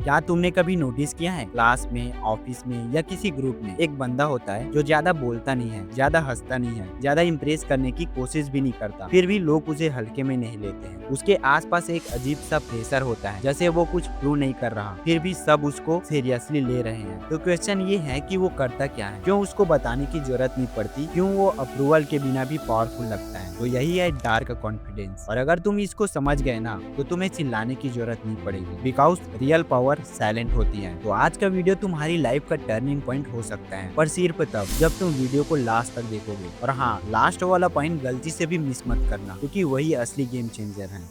क्या तुमने कभी नोटिस किया है, क्लास में, ऑफिस में या किसी ग्रुप में एक बंदा होता है जो ज्यादा बोलता नहीं है, ज्यादा हंसता नहीं है, ज्यादा इम्प्रेस करने की कोशिश भी नहीं करता, फिर भी लोग उसे हल्के में नहीं लेते हैं। उसके आसपास एक अजीब सा प्रेशर होता है, जैसे वो कुछ प्रूव नहीं कर रहा, फिर भी सब उसको सीरियसली ले रहे हैं। तो क्वेश्चन ये है कि वो करता क्या है, क्यों उसको बताने की जरूरत नहीं पड़ती, क्यों वो अप्रूवल के बिना भी पावरफुल लगता है। तो यही है डार्क कॉन्फिडेंस, और अगर तुम इसको समझ गए ना तो तुम्हें चिल्लाने की जरूरत नहीं पड़ेगी, बिकॉज रियल पावर साइलेंट होती है। तो आज का वीडियो तुम्हारी लाइफ का टर्निंग पॉइंट हो सकता है, पर सिर्फ तब जब तुम वीडियो को लास्ट तक देखोगे। और हाँ, लास्ट वाला पॉइंट गलती से भी मिस मत करना, क्योंकि वही असली गेम चेंजर है।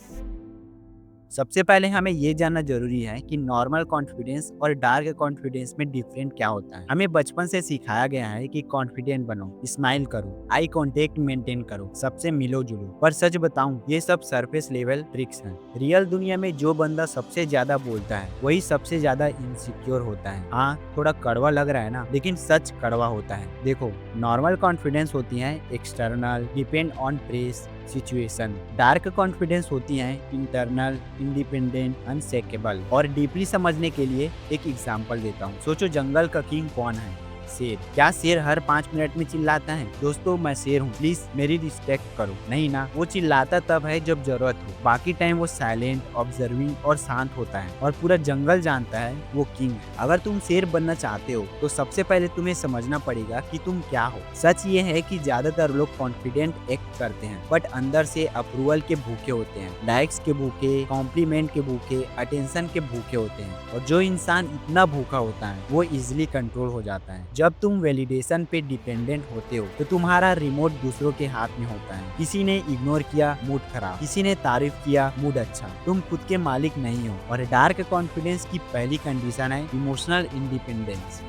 सबसे पहले हमें ये जानना जरूरी है कि नॉर्मल कॉन्फिडेंस और डार्क कॉन्फिडेंस में डिफरेंट क्या होता है। हमें बचपन से सिखाया गया है कि कॉन्फिडेंट बनो, स्माइल करो, आई कांटेक्ट मेंटेन करो, सबसे मिलो जुलो। पर सच बताऊं, ये सब सरफेस लेवल ट्रिक्स हैं। रियल दुनिया में जो बंदा सबसे ज्यादा बोलता है वही सबसे ज्यादा इनसिक्योर होता है। हाँ, थोड़ा कड़वा लग रहा है ना, लेकिन सच कड़वा होता है। देखो, नॉर्मल कॉन्फिडेंस होती है external, depend on press, situation. Dark confidence होती है इंटरनल, इंडिपेंडेंट, अनशेकेबल। और डीपली समझने के लिए एक एग्जांपल देता हूँ। सोचो, जंगल का किंग कौन है? शेर। क्या शेर हर 5 मिनट में चिल्लाता है, दोस्तों मैं शेर हूँ, प्लीज मेरी रिस्पेक्ट करो? नहीं ना, वो चिल्लाता तब है जब जरूरत हो। बाकी टाइम वो साइलेंट, ऑब्जर्विंग और शांत होता है, और पूरा जंगल जानता है वो किंग है। अगर तुम शेर बनना चाहते हो तो सबसे पहले तुम्हें समझना पड़ेगा कि तुम क्या हो। सच ये है कि ज्यादातर लोग कॉन्फिडेंट एक्ट करते हैं, बट अंदर से अप्रूवल के भूखे होते हैं, लाइक्स के भूखे, कॉम्प्लीमेंट के भूखे, अटेंशन के भूखे होते हैं। और जो इंसान इतना भूखा होता है वो इजिली कंट्रोल हो जाता है। जब तुम वैलिडेशन पे डिपेंडेंट होते हो तो तुम्हारा रिमोट दूसरों के हाथ में होता है। किसी ने इग्नोर किया, मूड खराब, किसी ने तारीफ किया, मूड अच्छा। तुम खुद के मालिक नहीं हो। और डार्क कॉन्फिडेंस की पहली कंडीशन है emotional independence.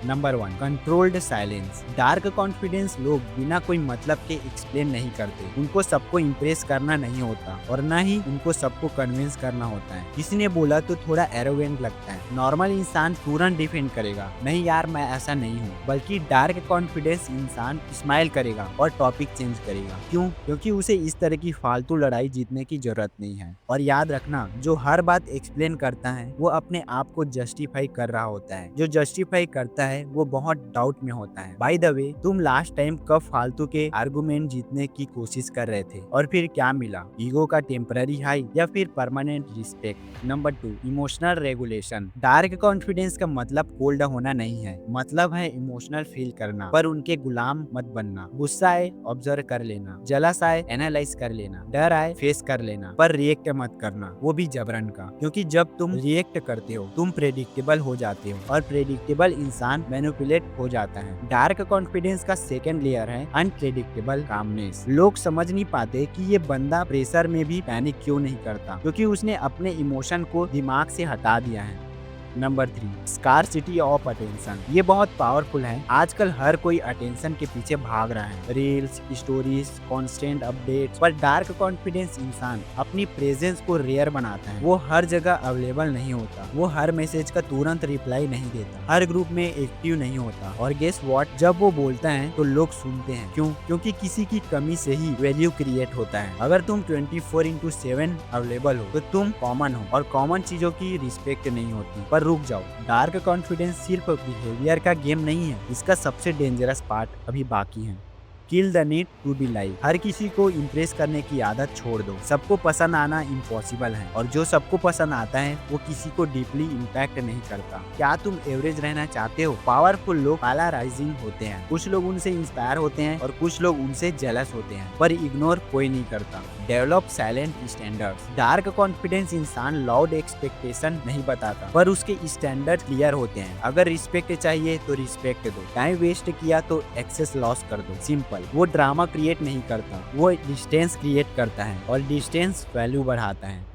Number 1, controlled silence. Dark confidence लोग बिना कोई मतलब के एक्सप्लेन नहीं करते। उनको सबको इम्प्रेस करना नहीं होता, और न ही उनको सबको कन्विंस करना होता है। किसी ने बोला तो थोड़ा एरोगेंट लगता है। नॉर्मल इंसान तुरंत डिफेंड करेगा, नहीं यार मैं ऐसा नहीं हूँ। बल्कि डार्क कॉन्फिडेंस इंसान स्माइल करेगा और टॉपिक चेंज करेगा। क्यों? क्योंकि उसे इस तरह की फालतू लड़ाई जीतने की जरूरत नहीं है। और याद रखना, जो हर बात एक्सप्लेन करता है वो अपने आप को जस्टिफाई कर रहा होता है। जो जस्टिफाई करता है वो बहुत डाउट में होता है। बाय द वे, तुम लास्ट टाइम कब फालतू के आर्गुमेंट जीतने की कोशिश कर रहे थे, और फिर क्या मिला? ईगो का टेम्पररी हाई या फिर permanent respect? Number 2, emotional regulation. Dark confidence का मतलब कोल्ड होना नहीं है, मतलब है इमोशनल फील करना, पर उनके गुलाम मत बनना। गुस्सा आए ऑब्जर्व कर लेना, जलस आए एनालाइज कर लेना, डर आए फेस कर लेना, पर रिएक्ट मत करना, वो भी जबरन का। क्योंकि जब तुम रिएक्ट करते हो तुम प्रेडिक्टेबल हो जाते हो, और प्रेडिक्टेबल इंसान मैनिपुलेट हो जाता है। डार्क कॉन्फिडेंस का सेकंड लेयर है अनप्रेडिक्टेबल कामनेस। लोग समझ नहीं पाते कि ये बंदा प्रेशर में भी पैनिक क्यों नहीं करता, क्योंकि उसने अपने इमोशन को दिमाग से हटा दिया है। Number 3, scarcity of attention. ये बहुत पावरफुल है। आजकल हर कोई अटेंशन के पीछे भाग रहा है, रील्स, स्टोरीज, कांस्टेंट अपडेट्स। पर डार्क कॉन्फिडेंस इंसान अपनी प्रेजेंस को रेयर बनाता है। वो हर जगह अवेलेबल नहीं होता, वो हर मैसेज का तुरंत रिप्लाई नहीं देता, हर ग्रुप में एक्टिव नहीं होता। और गेस व्हाट, जब वो बोलता है तो लोग सुनते हैं। क्यों? क्योंकि किसी की कमी से ही वैल्यू क्रिएट होता है। अगर तुम 24/7 अवेलेबल हो तो तुम कॉमन हो, और कॉमन चीजों की रिस्पेक्ट नहीं होती। पर रुक जाओ, डार्क कॉन्फिडेंस सिर्फ बिहेवियर का गेम नहीं है, इसका सबसे डेंजरस पार्ट अभी बाकी है। Kill the need to be like. हर किसी को इम्प्रेस करने की आदत छोड़ दो। सबको पसंद आना इम्पॉसिबल है, और जो सबको पसंद आता है वो किसी को डीपली इम्पैक्ट नहीं करता। क्या तुम एवरेज रहना चाहते हो? पावरफुल लोग पोलराइजिंग होते हैं, कुछ लोग उनसे इंस्पायर होते हैं और कुछ लोग उनसे जेलस होते हैं, पर इग्नोर कोई नहीं करता। Develop silent standards. Dark confidence इंसान लाउड एक्सपेक्टेशन नहीं बताता, पर उसके स्टैंडर्ड क्लियर होते हैं। अगर रिस्पेक्ट चाहिए तो रिस्पेक्ट दो, टाइम वेस्ट किया तो एक्सेस लॉस कर दो, सिंपल। वो ड्रामा क्रिएट नहीं करता, वो डिस्टेंस क्रिएट करता है, और डिस्टेंस वैल्यू बढ़ाता है।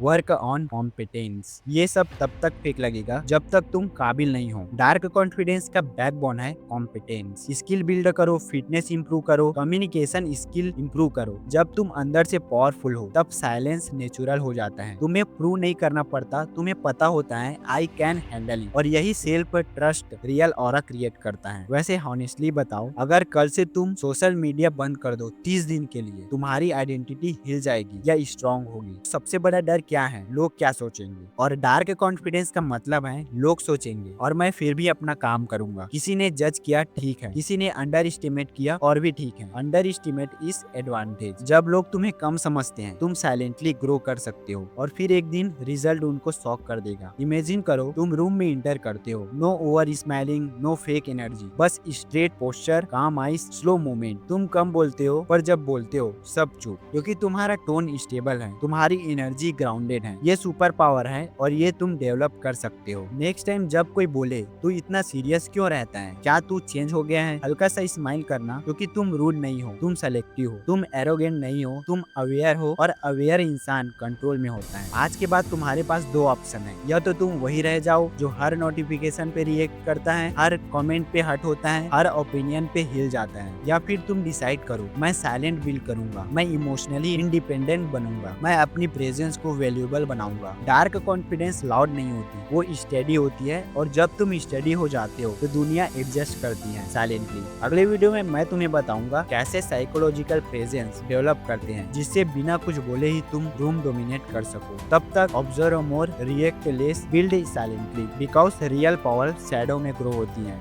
Work on competence. ये सब तब तक फेक लगेगा जब तक तुम काबिल नहीं हो। डार्क कॉन्फिडेंस का बैकबोन है कॉम्पिटेंस। स्किल बिल्ड करो, फिटनेस इंप्रूव करो, कम्युनिकेशन स्किल इंप्रूव करो। जब तुम अंदर से पावरफुल हो तब साइलेंस नेचुरल हो जाता है। तुम्हें प्रूव नहीं करना पड़ता, तुम्हें पता होता है आई कैन हैंडल इट। और यही self trust real aura create करता है। वैसे हॉनेस्टली बताओ, अगर कल से तुम सोशल मीडिया बंद कर दो 30 दिन के लिए, तुम्हारी आइडेंटिटी हिल जाएगी या स्ट्रांग होगी? सबसे बड़ा डर क्या है, लोग क्या सोचेंगे। और डार्क कॉन्फिडेंस का मतलब है लोग सोचेंगे और मैं फिर भी अपना काम करूंगा। किसी ने जज किया ठीक है, किसी ने अंडर एस्टिमेट किया और भी ठीक है। Under estimate is advantage. जब लोग तुम्हें कम समझते हैं तुम साइलेंटली ग्रो कर सकते हो और फिर एक दिन रिजल्ट उनको शॉक कर देगा। इमेजिन करो तुम रूम में इंटर करते हो, no over smiling, no fake energy, बस straight posture, calm eyes, slow movement. तुम कम बोलते हो पर जब बोलते हो सब चुप, क्योंकि तुम्हारा टोन स्टेबल है, तुम्हारी एनर्जी ग्राउंडेड है। ये सुपर पावर है और ये तुम डेवलप कर सकते हो। नेक्स्ट टाइम जब कोई बोले तू इतना सीरियस क्यों रहता है, क्या तू चेंज हो गया है, हल्का सा स्माइल करना, क्योंकि तुम रूड नहीं हो, तुम सेलेक्टिव हो, तुम एरोगेंट नहीं हो, तुम अवेयर हो और अवेयर इंसान कंट्रोल में होता है। आज के बाद तुम्हारे पास दो ऑप्शन है, या तो तुम वही रह जाओ जो हर नोटिफिकेशन पे रिएक्ट करता है, हर कमेंट पे हट होता है, हर ओपिनियन पे हिल जाता है, या फिर तुम डिसाइड करो मैं साइलेंट बिल्ड करूंगा, मैं इमोशनली इंडिपेंडेंट बनूंगा, मैं अपनी प्रेजेंस को वैल्यूएबल बनाऊंगा। डार्क कॉन्फिडेंस लाउड नहीं होती, वो स्टडी होती है और जब तुम स्टडी हो जाते हो तो दुनिया एडजस्ट करती है साइलेंटली। अगले वीडियो में मैं तुम्हें बताऊंगा कैसे साइकोलॉजिकल प्रेजेंस डेवलप करते हैं जिससे बिना कुछ बोले ही तुम रूम डोमिनेट कर सको। तब तक observe more, react less, build silently, because real power shadow में ग्रो होती है।